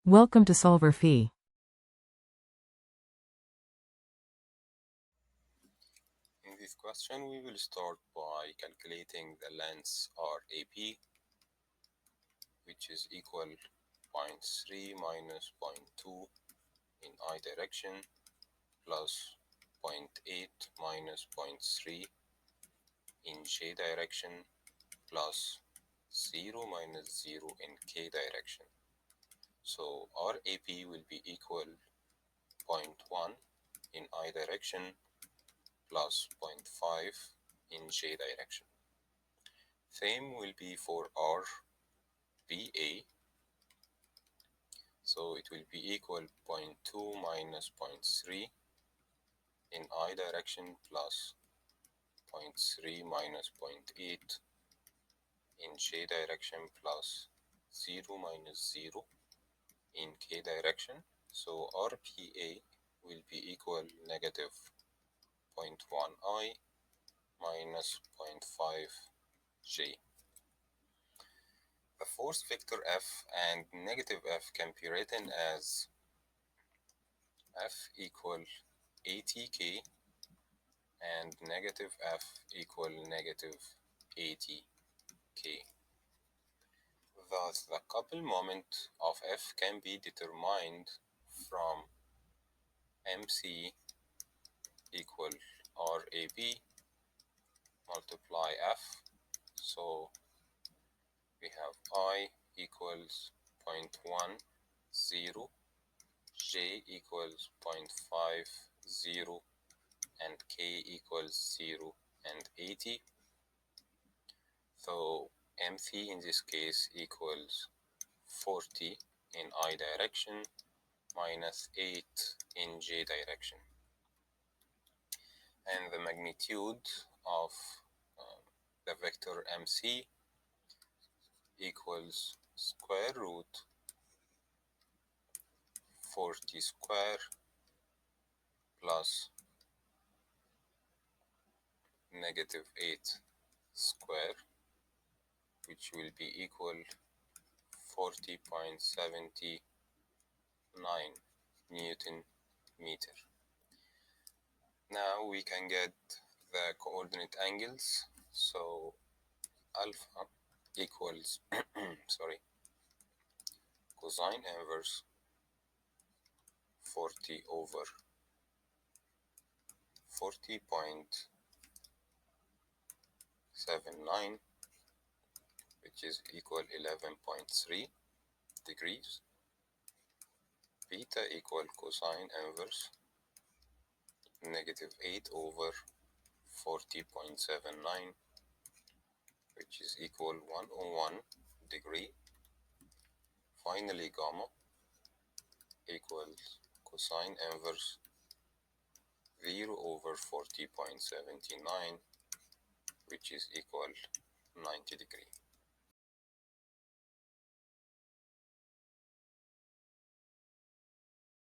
Welcome to solverfy. In this question, we will start by calculating the length RAP, which is equal 0.3 minus 0.2 in I direction plus 0.8 minus 0.3 in J direction plus 0 minus 0 in K direction. So RAP will be equal 0.1 in I direction plus 0.5 in J direction. Same will be for RBA. So it will be equal 0.2 minus 0.3 in I direction plus 0.3 minus 0.8 in J direction plus 0 minus 0 in K direction. So RPA will be equal negative 0.1 I minus 0.5 J. The force vector F and negative F can be written as F equal ATK and negative F equal negative 80K. Thus, the couple moment of F can be determined from MC equal RAB multiply F. So we have I equals 0.10, J equals 0.50, and K equals 0 and 80. So MC in this case equals 40 in I direction minus 8 in J direction. And the magnitude of the vector MC equals square root 40 square plus negative 8 square, which will be equal 40.79 Newton meter. Now we can get the coordinate angles. So alpha equals cosine inverse 40 over 40.79, which is equal 11.3 degrees. Beta equal cosine inverse negative 8 over 40.79, which is equal 101 degree. Finally, gamma equals cosine inverse 0 over 40.79, which is equal 90 degree.